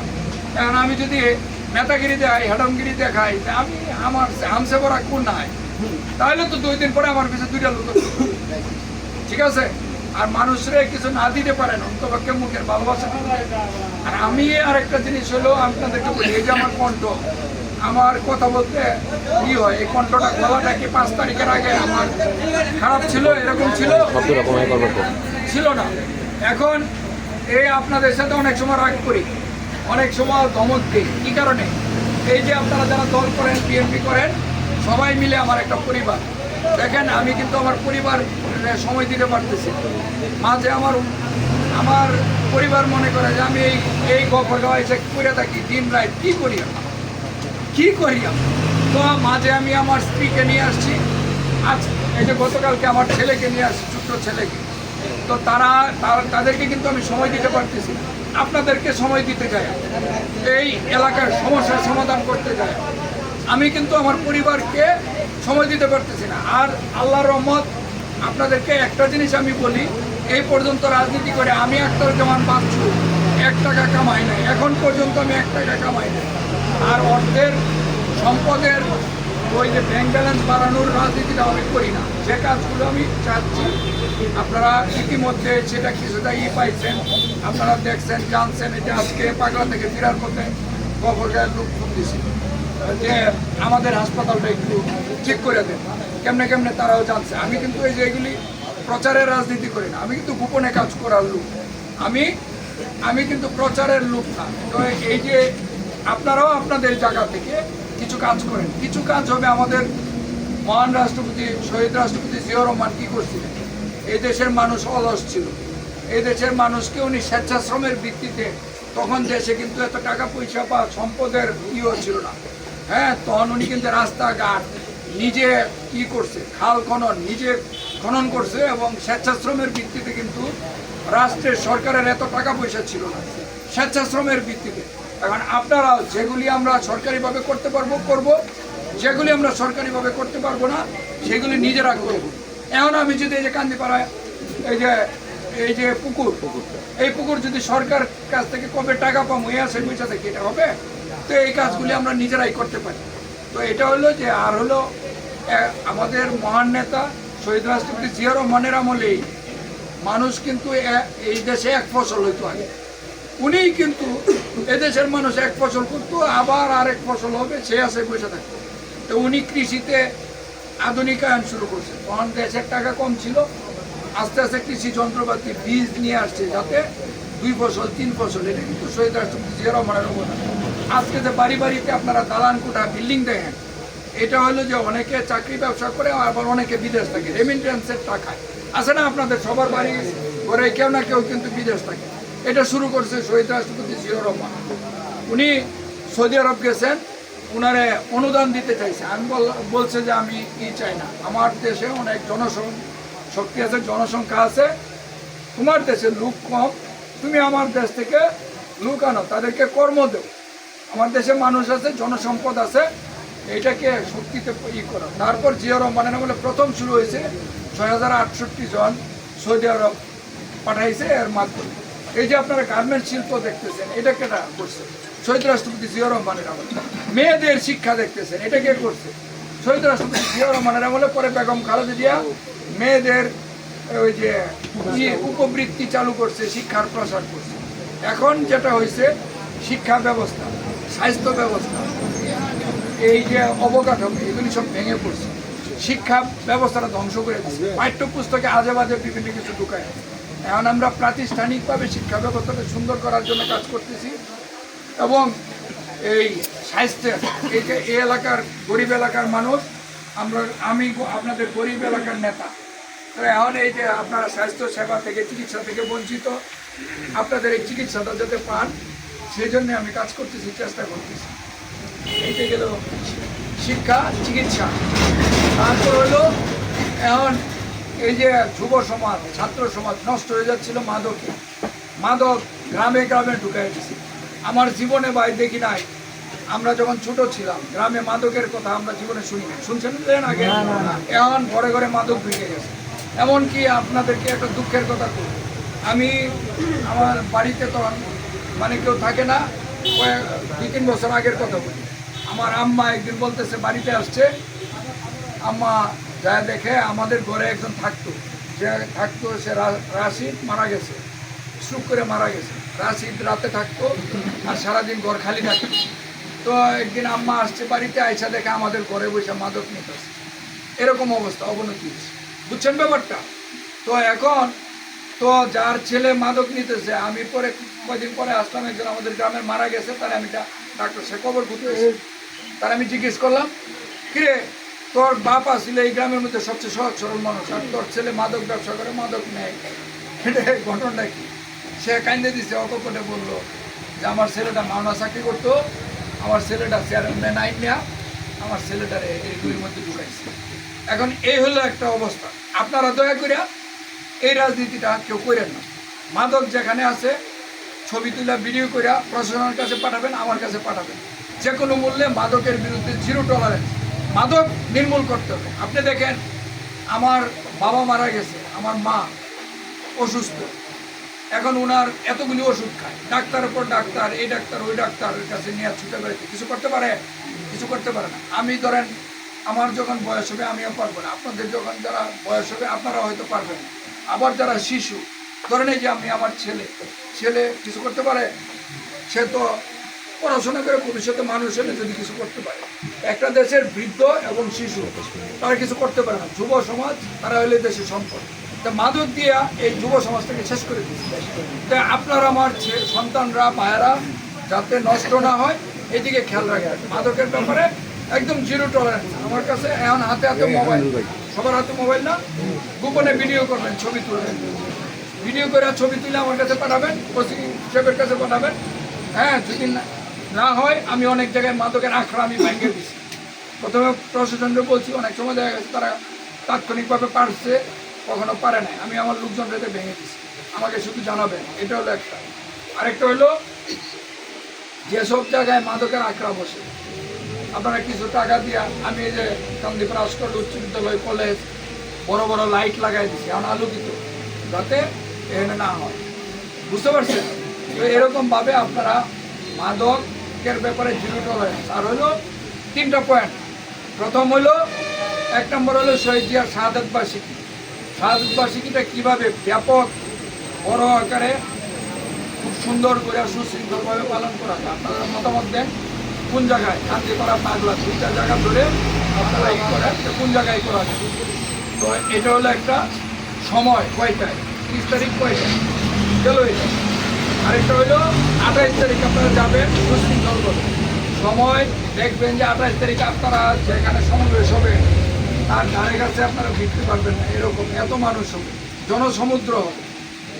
কারণ আমি যদি নেতাগিরি দেখাই, হেডমগিরি দেখাই, আমি আমার হামসে বড়া কোন নাই, তাহলে তো 2 দিন পরে আমার পিছনে 2টা লোক। ঠিক আছে, আর মানুষরা কিছু না দিতে পারেন অন্তপক্ষে মুখের ভালোবাসা। আর আমি আরেকটা জিনিস হলো আপনাদেরকে বলি, এই যে আমার কণ্ঠ, আমার কথা বলতে কি হয়, এই কণ্ঠটা গলাটা কি 5 তারিখের আগে আমার খারাপ ছিল, এরকম ছিল ছিল না। এখন এই আপনাদের সাথে অনেক সময় রাগ করি, অনেক সময় ধমক দিই। কি কারণে? এই যে আপনারা যারা দল করেন, বিএনপি করেন, সবাই মিলে আমার একটা পরিবার। দেখেন আমি কিন্তু আমার পরিবার সময় দিতে পারতেছি। মাঝে আমার পরিবার মনে করে যে আমি এই গফরগাঁও এসে করে থাকি দিন রাত, কি করি তো মাঝে আমি আমার স্ত্রীকে নিয়ে আসছি, আজ এই যে গতকালকে আমার ছেলেকে নিয়ে আসছি, ছোট্ট ছেলেকে। তো তাদেরকে কিন্তু আমি সময় দিতে পারতেছি না। আপনাদেরকে সময় দিতে চাই, এই এলাকার সমস্যার সমাধান করতে চাই। আমি কিন্তু আমার পরিবারকে সময় দিতে পারতেছি না। আর আল্লাহর রহমত, আপনাদেরকে একটা জিনিস আমি বলি, এই পর্যন্ত রাজনীতি করে আমি আখতারুজ্জামান বাচ্চু 1 টাকা কামাই নাই, এখন পর্যন্ত আমি 1 টাকা কামাই নাই। আর অর্থের সম্পদের ওই যে ব্যাংক ব্যালেন্স বাড়ানোর রাজনীতিটা আমি করি না। যে কাজগুলো আমি চাচ্ছি আপনারা ইতিমধ্যে সেটা কিছুটা পাইছেন, আপনারা দেখছেন, জানছেন। এটা আজকে পাগলা থেকে ফেরার পথে গফরগাঁয়ের লোক ফোন দিয়েছিল যে আমাদের হাসপাতালটা একটু ঠিক করে দেন, কেমনে তারাও জানছে। আমি কিন্তু এই যে এগুলি প্রচারের রাজনীতি করি না, আমি কিন্তু গোপনে কাজ করার লোক। আমি কিন্তু প্রচারের লোক না। তো এই যে আপনারাও আপনাদের জায়গা থেকে কিছু কাজ করেন, কিছু কাজ হবে। আমাদের মহান রাষ্ট্রপতি, শহীদ রাষ্ট্রপতি জিয়াউর রহমান কি করছিলেন? এই দেশের মানুষ অলস ছিল, এই দেশের মানুষকে উনি স্বেচ্ছাশ্রমের ভিত্তিতে, তখন দেশে কিন্তু এত টাকা পয়সা বা সম্পদের ছিল না, হ্যাঁ, তখন উনি কিন্তু রাস্তাঘাট নিজে করছে, খাল খনন নিজে খনন করছে, এবং স্বেচ্ছাশ্রমের ভিত্তিতে কিন্তু রাষ্ট্রের সরকারের এত টাকা পয়সা ছিল না, স্বেচ্ছাশ্রমের ভিত্তিতে। এখন আপনারাও যেগুলি আমরা সরকারিভাবে করতে পারবো করব, যেগুলি আমরা সরকারিভাবে করতে পারবো না সেগুলি নিজেরা করব। এখন আমি যদি এই যে কান্দিপাড়ায় এই যে এই পুকুর যদি সরকার কাছ থেকে কবে টাকা পাবো সেই পয়সা থেকে এটা হবে? তো এই কাজগুলি আমরা নিজেরাই করতে পারি। তো এটা হলো যে, আর হলো আমাদের মহান নেতা শহীদ রাষ্ট্রপতি জিয়াউর রহমানের আমলেই মানুষ কিন্তু এই দেশে 1 ফসল হইতো আগে, উনিই কিন্তু এদেশের মানুষ 1 ফসল করতো, আবার আরেক ফসল হবে, সে আসে পয়সা থাকতো। তো উনি কৃষিতে আধুনিকায়ন শুরু করছে। তখন দেশের টাকা কম ছিল, আস্তে আস্তে কৃষি যন্ত্রপাতি বীজ নিয়ে আসছে যাতে 2 ফসল 3 ফসল। এটা কিন্তু শহীদ রাষ্ট্রপতি জিয়াউর রহমানের অবদান। আজকে যে বাড়িতে আপনারা দালান কোঠা বিল্ডিং দেখেন, এটা হলো যে অনেকে চাকরি ব্যবসা করে, আবার অনেকে বিদেশ থাকে, রেমিটেন্সের টাকায় আছে না, আপনাদের সবার বাড়ি ঘরে কেউ না কেউ কিন্তু বিদেশ থাকে। এটা শুরু করছে শহীদ রাষ্ট্রপতি জিয়াউর রহমান। উনি সৌদি আরব গেছেন, উনারে অনুদান দিতে চাইছে। আমি বলছে যে আমি চাই না, আমার দেশে অনেক শক্তি আছে, জনসংখ্যা আছে, তোমার দেশে লোক কম, তুমি আমার দেশ থেকে লোক আনো, তাদেরকে কর্ম দেও, আমার দেশে মানুষ আছে, জনসম্পদ আছে, এইটাকে শক্তিতে করো। তারপর জিয়াউর রহমানের আমলে প্রথম শুরু হয়েছে 6068 জন সৌদি আরব পাঠাইছে এর মাধ্যমে। এই যে আপনারা গার্মেন্টস শিল্প দেখতেছেন, এটা কেটা করছে? শহীদ রাষ্ট্রপতি জিয়াউর রহমানের আমলে। মেয়েদের শিক্ষা দেখতেছেন, এটা কে করছে? শহীদ রাষ্ট্রপতি জিয়াউর রহমানের আমলে। পরে বেগম খালেদা জিয়া মেয়েদের ওই যে উপবৃত্তি চালু করছে, শিক্ষার প্রসার করছে। এখন যেটা হয়েছে, শিক্ষা ব্যবস্থা, স্বাস্থ্য ব্যবস্থা, এই যে অবকাঠামো এগুলি সব ভেঙে পড়ছে। শিক্ষা ব্যবস্থাটা ধ্বংস করে দিচ্ছে। পাঠ্যপুস্তকে আজে বাজে বিভিন্ন কিছু ঢুকায়। এখন আমরা প্রাতিষ্ঠানিকভাবে শিক্ষা ব্যবস্থাটা সুন্দর করার জন্য কাজ করতেছি এবং এই স্বাস্থ্যের এই যে এই এলাকার গরিব এলাকার মানুষ, আমি আপনাদের গরিব এলাকার নেতা, তো এখন এই যে আপনারা স্বাস্থ্য সেবা থেকে চিকিৎসা থেকে বঞ্চিত, আপনাদের এই চিকিৎসাটা যাতে পান সেই জন্য আমি কাজ করতেছি, চেষ্টা করতেছি। এইটা গেল শিক্ষা চিকিৎসা। তারপর হলো এখন এই যে যুব সমাজ ছাত্র সমাজ নষ্ট হয়ে যাচ্ছিল মাদক গ্রামে গ্রামে ঢুকাই দিছে। আমার জীবনে ভাই দেখি নাই, আমরা যখন ছোট ছিলাম গ্রামে মাদকের কথা আমরা জীবনে শুনি না। শুনছেন আগে? এখন ঘরে ঘরে মাদক ঢুকে গেছে। এমনকি আপনাদেরকে একটা দুঃখের কথা বলি, আমি আমার বাড়িতে তখন মানে কেউ থাকে না, 2-3 বছর আগের কথা বলি। আমার আম্মা একদিন বলতেছে বাড়িতে আসছে, আম্মা যা দেখে আমাদের ঘরে একজন থাকতো, সে রাশিদ মারা গেছে, স্ট্রোক করে মারা গেছে। রাশিদ রাতে থাকতো আর সারাদিন ঘর খালি থাকতো। তো একদিন আম্মা আসছে বাড়িতে, আইসা দেখে আমাদের ঘরে বসে মাদক নিতেছে। এরকম অবস্থা, অবনতি, বুঝছেন ব্যাপারটা? তো এখন তো যার ছেলে মাদক নিতেছে, আমি পরে কয়েকদিন পরে আসলাম, একজন আমাদের গ্রামের মারা গেছে, তার আমি ডাক্তার সে খবর ঘুরতেছি, তার আমি জিজ্ঞেস করলাম, কিরে তোর বাপ আসলে এই গ্রামের মধ্যে সবচেয়ে সহজ সরল মানুষ, আর তোর ছেলে মাদক ব্যবসা করে, মাদক নেয়, এটা ঘটনাটা কি? সে কান্দে দিছে, অকপটে বললো যে আমার ছেলেটা মাওনা চাকরি করতো, আমার ছেলেটা চেয়ারম্যান নাইট নেয়া, আমার ছেলেটারে এইগুলির মধ্যে ঢুকাইছে। এখন এই হলো একটা অবস্থা। আপনারা দয়া করিয়া এই রাজনীতিটা কেউ করেন না। মাদক যেখানে আছে ছবি তুলে ভিডিও করিয়া প্রশাসনের কাছে পাঠাবেন, আমার কাছে পাঠাবেন। যে কোনো মূল্যে মাদকের বিরুদ্ধে জিরো টলারেন্স, মাদক নির্মূল করতে হবে। আপনি দেখেন আমার বাবা মারা গেছে, আমার মা অসুস্থ, এখন ওনার এতগুলি ওষুধ খায়, ডাক্তারের পর ডাক্তার, এই ডাক্তার ওই ডাক্তারের কাছে নিয়ে ছুটে বেড়াতে, কিছু করতে পারে? কিছু করতে পারে না। আমি ধরেন আমার যখন বয়স হবে আমিও পারবো না, আপনাদের যখন যারা বয়স হবে আপনারা হয়তো পারবেন না। আবার যারা শিশু, ধরেন এই যে আমি আমার ছেলে কিছু করতে পারে? সে তো পড়াশোনা করে ভবিষ্যতে মানুষ হলে যদি কিছু করতে পারে। একটা দেশের বৃদ্ধ এবং শিশু তারা কিছু করতে পারে না। যুব সমাজ তারা হলে দেশের সম্পদ। তা মাদক দিয়ে এই যুব সমাজটাকে শেষ করে দিচ্ছে। তাই আপনারা আমার সন্তানরা ভাইয়েরা যাতে নষ্ট না হয় এদিকে খেয়াল রাখবেন। মাদকের ব্যাপারে একদম জিরো টলারেন্স। আমার কাছে এখন হাতে হাতে মোবাইল, সবার হাতে মোবাইল না, গোপনে ভিডিও করবেন, ছবি তুলবেন, ভিডিও করে ছবি তুলে আমার কাছে পাঠাবেন, ওসি সাহেবের কাছে পাঠাবেন। হ্যাঁ, যদি না হয় আমি অনেক জায়গায় মাদকের আখড়া আমি ভেঙে দিচ্ছি। প্রথমে প্রশাসনকে বলছি, অনেক সময় দেখা গেছে তারা তাৎক্ষণিকভাবে পারছে, কখনো পারে নাই, আমি আমার লোকজনকে ভেঙে দিচ্ছি। আমাকে শুধু জানাবেন। এটা হলো একটা। আরেকটা হলো যেসব জায়গায় মাদকের আখড়া বসে আপনারা কিছু টাকা দিয়া, আমি এই যে কান্দিপ রাজকোট উচ্চ বিদ্যালয় কলেজ বড় বড় লাইট লাগাই দিচ্ছি, এখন আলোকিত, যাতে এখানে না হয়। বুঝতে পারছেন? তো এরকমভাবে আপনারা মাদকের ব্যাপারে জিরো টলারেন্স। আর হলো 3টা পয়েন্ট। প্রথম হলো 1 নম্বর হলো শহীদ জিয়ার শাহাদাত বার্ষিকী। শাহাদাত বার্ষিকীটা কীভাবে ব্যাপক বড় আকারে খুব সুন্দর করে সুশৃঙ্খলভাবে পালন করা যায়, আপনারা মতামত দেন। কোন জায়গায় কান্দিপাড়া পাগলা 2টা জায়গা ধরে আপনারা ই করেন, কোন জায়গায় করা যায়। তো এটা হলো একটা সময়, কয়টায়, 30 তারিখ কয়টায়, চলো এটা। আরেকটা হলো 28 তারিখ আপনারা যাবেন সুশৃঙ্খলভাবে। সময় দেখবেন যে 28 তারিখ আপনারা যেখানে সমাবেশ হবে তার ধারে কাছে আপনারা ভিড়তে পারবেন না, এরকম এত মানুষ হবে, জনসমুদ্র হবে।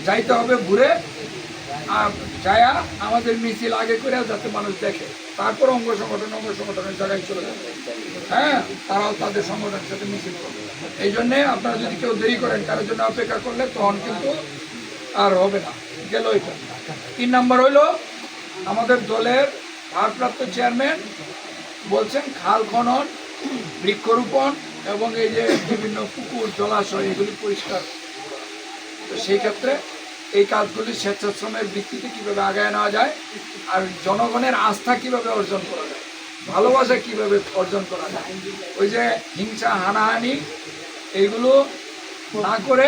যাইতে হবে ঘুরে, আর যায়া আমাদের মিছিল আগে করে যাতে মানুষ দেখে, তারপর অঙ্গ সংগঠনের জায়গায় চলে যাবে। হ্যাঁ, তারাও তাদের সংগঠনের সাথে মিছিল করবে। এই জন্যে আপনারা যদি কেউ দেরি করেন, কারোর জন্য অপেক্ষা করলে তখন কিন্তু আর হবে না, গেল এটা। 3 নম্বর হইল আমাদের দলের ভারপ্রাপ্ত চেয়ারম্যান বলছেন খাল খনন, বৃক্ষরোপণ এবং এই যে বিভিন্ন পুকুর জলাশয় এগুলি পরিষ্কার। তো সেই ক্ষেত্রে এই কাজগুলি স্বেচ্ছাশ্রমের ভিত্তিতে কীভাবে আগায় নেওয়া যায়, আর জনগণের আস্থা কিভাবে অর্জন করা যায়, ভালোবাসা কিভাবে অর্জন করা যায়, ওই যে হিংসা হানাহানি এইগুলো না করে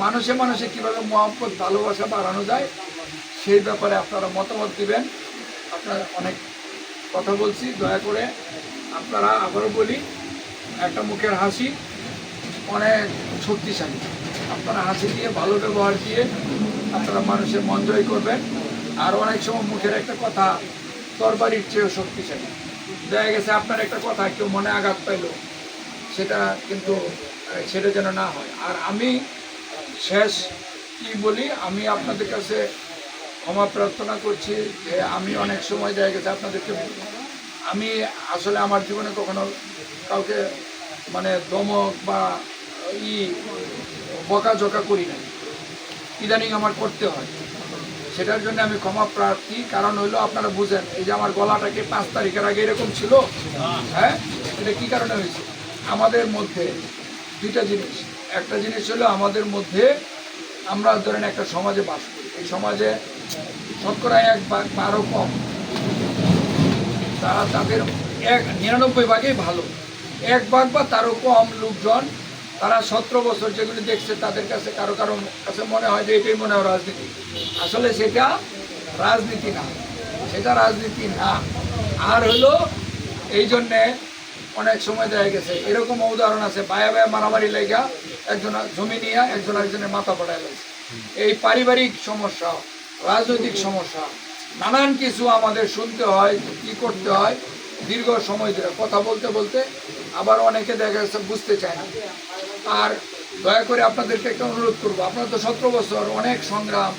মানুষে মানুষে কীভাবে মহব্বত ভালোবাসা বাড়ানো যায় সেই ব্যাপারে আপনারা মতামত দিবেন। আপনারা অনেক কথা বলছি, দয়া করে আপনারা, আবারও বলি, একটা মুখের হাসি অনেক শক্তিশালী। আপনারা হাসি দিয়ে, ভালো ব্যবহার দিয়ে আপনারা মানুষের মন জয় করবেন। আর অনেক সময় মুখের একটা কথা তরবারির চেয়েও শক্তিশালী। দেখা গেছে আপনার একটা কথা কেউ মনে আঘাত পাইল, সেটা কিন্তু সেটা যেন না হয়। আর আমি শেষ কি বলি, আমি আপনাদের কাছে ক্ষমা প্রার্থনা করছি যে আমি অনেক সময় দেখা গেছে আপনাদেরকে, আমি আসলে আমার জীবনে কখনো কাউকে মানে দমক বা বকাঝকা করি না, ইদানিং আমার করতে হয়। সেটার জন্য আমি ক্ষমা প্রার্থী। কারণ হইলো আপনারা বুঝেন, এই যে আমার গলাটাকে 5 তারিখের আগে এরকম ছিল, হ্যাঁ, এটা কি কারণে হয়েছে? আমাদের মধ্যে দুইটা জিনিস। একটা জিনিস হলো আমাদের মধ্যে, আমরা ধরেন একটা সমাজে বাস করি, এই সমাজে শতকরা 1 ভাগ আরও কম, তারা তাদের 99 ভাগেই ভালো, 1 ভাগ বা তারও কম লোকজন, তারা 17 বছর যেগুলি দেখছে তাদের কাছে কারো কাছে মনে হয় যে এটাই মনে হয় রাজনীতি। আসলে সেটা রাজনীতি না, সেটা রাজনীতি না। আর হলো এই জন্যে অনেক সময় দেখা গেছে এরকম উদাহরণ আছে, বায়া বায়া মারামারি লেগা একজন জমি নিয়ে একজন একজনের মাথা পড়ায় লাগছে। এই পারিবারিক সমস্যা, রাজনৈতিক সমস্যা, নানান কিছু আমাদের শুনতে হয়, কি করতে হয়, দীর্ঘ সময় ধরে কথা বলতে বলতে আবার অনেকে দেখা যাচ্ছে বুঝতে চায় না। আর দয়া করে আপনাদেরকে একটা অনুরোধ করবো, আপনারা তো 17 বছর অনেক সংগ্রাম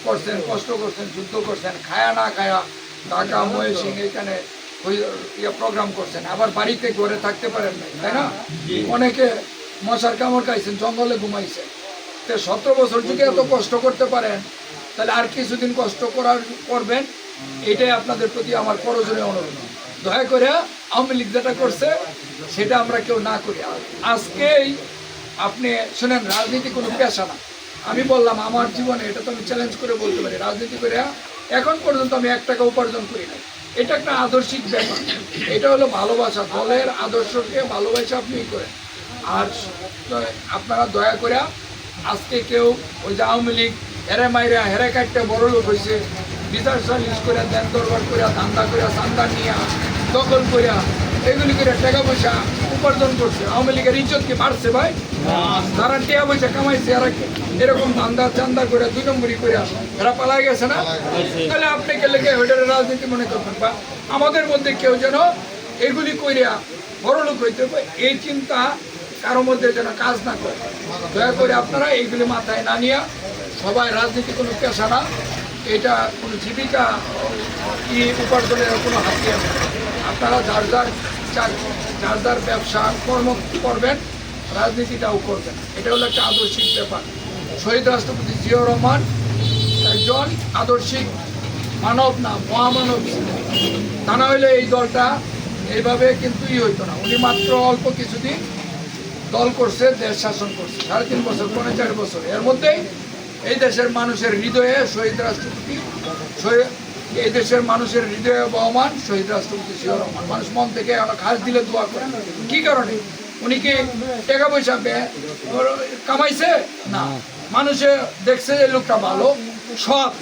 করছেন, কষ্ট করছেন, যুদ্ধ করছেন, খায়া না খায়া ঢাকা ময়মনসিংহ এখানে প্রোগ্রাম করছেন, আবার বাড়িতে ঘরে থাকতে পারেন না, তাই না? অনেকে মশার কামড় খাইছেন, জঙ্গলে ঘুমাইছেন। তো 17 বছর যদি এত কষ্ট করতে পারেন, তাহলে আর কিছুদিন কষ্ট করবেন। এটাই আপনাদের প্রতি আমার প্রয়োজনীয় অনুরোধ। দয়া করে আওয়ামী লীগ যেটা করছে সেটা আমরা কেউ না করি। আজকেই আপনি শুনেন, রাজনীতি কোনো পেশা না। আমি বললাম আমার জীবনে, এটা তো আমি চ্যালেঞ্জ করে বলতে পারি, রাজনীতি করে এখন পর্যন্ত আমি 1 টাকা উপার্জন করি না। এটা একটা আদর্শিক ব্যাপার, এটা হলো ভালোবাসা, দলের আদর্শকে ভালোবাসা আপনি করেন। আর আপনারা দয়া করে আজকে কেউ ওই যে আওয়ামী লীগ হেরে মাইরা হেরে কাটতে বড় লোক হয়েছে, বিচার সালিশ করে, দেন দরবার করে, ধান্দা করে, চান্দা নিয়ে, দখল করে, এগুলি করে টাকা পয়সা উপার্জন করছে। আওয়ামী লীগের ইজ্জত কি বাড়ছে ভাই? তারা টাকা পয়সা কামাইছে, আর এরকম ধান্দা চান্দা করে 2 নম্বরই করে এরা পালাই গেছে না? তাহলে আপনি কে লেগে ওইটার রাজনীতি মনে করবেন? বা আমাদের মধ্যে কেউ যেন এগুলি কইরা বড় লোক হইতে হবে, এই চিন্তা কারো মধ্যে যেন কাজ না করে। দয়া করে আপনারা এইগুলি মাথায় না নিয়ে, সবাই রাজনীতি কোনো পেশা না, এটা কোনো জীবিকা উপার্জনের কোনো হাতিয়ার না। আপনারা যার যার ব্যবসা কর্ম করবেন, রাজনীতিটাও করবেন। এটা হলো একটা আদর্শিক ব্যাপার। শহীদ রাষ্ট্রপতি জিয়াউর রহমান একজন আদর্শিক মানব, না মহামানব ছিলেন। তা না হইলে এই দলটা এইভাবে কিন্তু হইতো না। উনি মাত্র অল্প কিছুদিন দল করছে, দেশ শাসন করছে 3.5 বছর, 4 বছর। এর মধ্যেই এই দেশের মানুষের হৃদয়ে শহীদ রাষ্ট্রপতি, এই দেশের মানুষের হৃদয়ে বহমান শহীদ রাষ্ট্রপতি জিয়াউর রহমান। মানুষ মন থেকে খাস দিলে দোয়া করে। কি কারণে? উনি কি টাকা পয়সা কামাইছে? না, মানুষে দেখছে যে লোকটা ভালো, সৎ।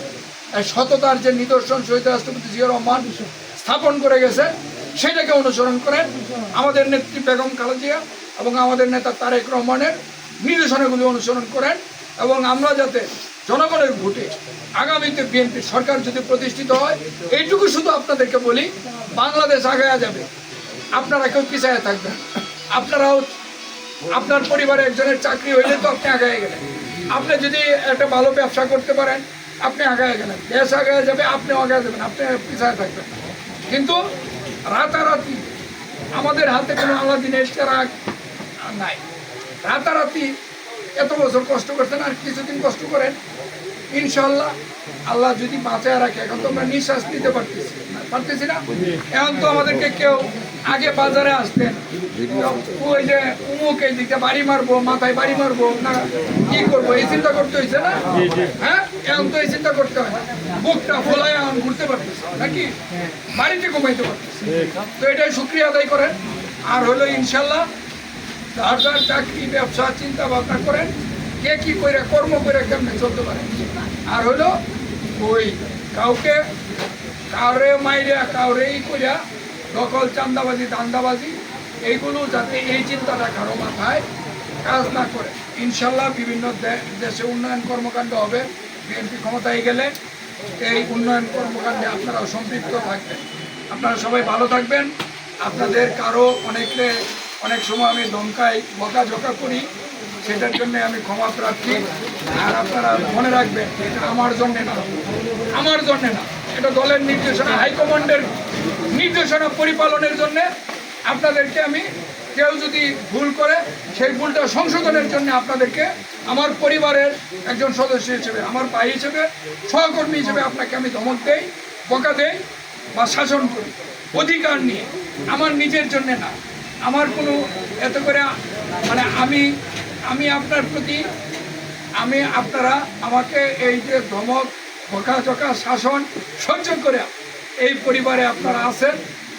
সততার যে নিদর্শন শহীদ রাষ্ট্রপতি জিয়াউর রহমান স্থাপন করে গেছে, সেটাকে অনুসরণ করেন। আমাদের নেত্রী বেগম খালেদা জিয়া এবং আমাদের নেতা তারেক রহমানের নির্দেশনাগুলি অনুসরণ করেন, এবং আমরা যাতে জনগণের ভোটে আগামীতে বিএনপি সরকার যদি প্রতিষ্ঠিত হয়, এইটুকু শুধু আপনাদেরকে বলি, বাংলাদেশ আগায়া যাবে, আপনারা কেউ পিছায় থাকবেন। আপনারাও, আপনার পরিবারে একজনের চাকরি হইলে তো আপনি আগায় গেলেন। আপনি যদি একটা ভালো ব্যবসা করতে পারেন, আপনি আগায় গেলেন, দেশ আগায় যাবে, আপনিও আগায় যাবেন, আপনি পিছায় থাকবেন। কিন্তু রাতারাতি আমাদের হাতে কোনো আলাদিনের চেরাগ নাই। রাতারাতি এত বছর কষ্ট করছেন, আর কিছুদিন কষ্ট করেন, ইনশাল্লাহ আল্লাহ যদি বাঁচায় রাখে। এখন তো আমরা নিঃশ্বাস নিতে পারতেছি না। এখন তো আমাদেরকে কেউ আগে বাজারে আসতেন, ওই যে উমুক এই দিকে বাড়ি মারবো, মাথায় বাড়ি মারবো না, কি করবো, এই চিন্তা করতে হয়েছে না? হ্যাঁ, এখন তো এই চিন্তা করতে হয় না। বুকটা ফোলায় এখন ঘুরতে পারতেছে নাকি, বাড়িতে ঘুমাইতে পারতেছে। তো এটাই শুক্রিয়া আদায় করেন। আর হলো ইনশাল্লাহ যার যার চাকরি ব্যবসা চিন্তা ভাবনা করেন, কে কি করে কর্ম করে কেমনে চলতে পারে। আর হলো ওই কাউকে কাউরে মাইরা কাউরেই করিয়া দখল চান্দাবাজি দান্দাবাজি এইগুলো যাতে এই চিন্তাটা কারো মাথায় কাজ না করে। ইনশাল্লাহ বিভিন্ন দেশে উন্নয়ন কর্মকাণ্ড হবে, বিএনপি ক্ষমতায় গেলে এই উন্নয়ন কর্মকাণ্ডে আপনারাও সম্পৃক্ত থাকবেন। আপনারা সবাই ভালো থাকবেন। আপনাদের কারো অনেক সময় আমি ধমকাই বকাঝকা করি, সেটার জন্য আমি ক্ষমা প্রার্থী। আর আপনারা মনে রাখবেন এটা আমার জন্যে না, আমার জন্যে না, এটা দলের নির্দেশনা, হাইকমান্ডের নির্দেশনা পরিপালনের জন্যে আপনাদেরকে আমি, কেউ যদি ভুল করে সেই ভুলটা সংশোধনের জন্য আপনাদেরকে আমার পরিবারের একজন সদস্য হিসেবে, আমার ভাই হিসেবে, সহকর্মী হিসেবে আপনাকে আমি ধমক দেই, বকা দেই বা শাসন করি অধিকার নিয়ে, আমার নিজের জন্যে না। আমার কোনো এত করে মানে আমি আপনার প্রতি, আপনারা আমাকে এই যে ধমক বকাঝকা শাসন সহ্য করে এই পরিবারে আপনারা আছেন,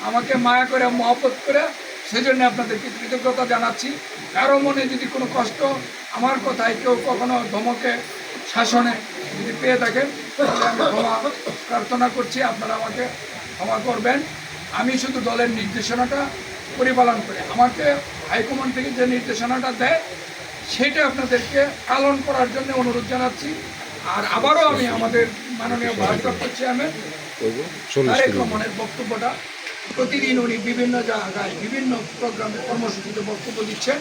আমাকে মায়া করে মহব্বত করে, সেজন্য আপনাদেরকে কৃতজ্ঞতা জানাচ্ছি। কারো মনে যদি কোনো কষ্ট আমার কথায় কেউ কখনো ধমকে শাসনে যদি পেয়ে থাকেন তাহলে আমি ক্ষমা প্রার্থনা করছি, আপনারা আমাকে ক্ষমা করবেন। আমি শুধু দলের নির্দেশনাটা পরিপালন করি, আমাকে হাইকমান্ড থেকে যে নির্দেশনাটা দেয় সেটা আপনাদেরকে পালন করার জন্য অনুরোধ জানাচ্ছি। আর আবারও আমি আমাদের মাননীয় ভারপ্রাপ্ত চেয়ারম্যান তারেক রহমানের বক্তব্যটা প্রতিদিন উনি বিভিন্ন জায়গায় বিভিন্ন প্রোগ্রামে কর্মসূচিতে বক্তব্য দিচ্ছেন,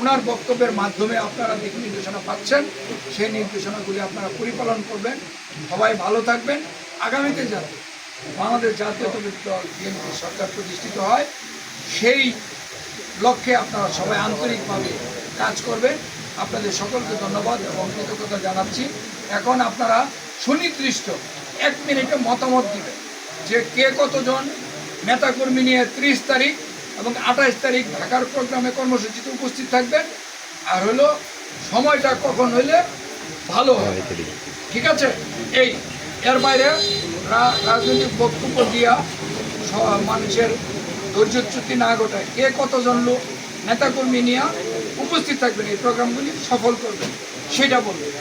ওনার বক্তব্যের মাধ্যমে আপনারা দিক নির্দেশনা পাচ্ছেন, সেই নির্দেশনাগুলি আপনারা পরিপালন করবেন। সবাই ভালো থাকবেন। আগামীতে যাতে বাংলাদেশ জাতীয়তাবাদী দল বিএনপি সরকার প্রতিষ্ঠিত হয় সেই লক্ষ্যে আপনারা সবাই আন্তরিকভাবে কাজ করবেন। আপনাদের সকলকে ধন্যবাদ এবং কৃতজ্ঞতা জানাচ্ছি। এখন আপনারা সুনির্দিষ্ট 1 মিনিটে মতামত দিবেন যে কে কতজন নেতাকর্মী নিয়ে 30 তারিখ এবং 28 তারিখ ঢাকার প্রোগ্রামে কর্মসূচিতে উপস্থিত থাকবেন, আর হলো সময়টা কখন হইলে ভালো হয়, ঠিক আছে? এর বাইরে রাজনৈতিক বক্তব্য দিয়া মানুষের ধৈর্যচ্যুতি না ঘটায় কে কতজন লোক নেতাকর্মী নিয়ে উপস্থিত থাকবেন, এই প্রোগ্রামগুলি সফল করবেন সেটা বলবেন।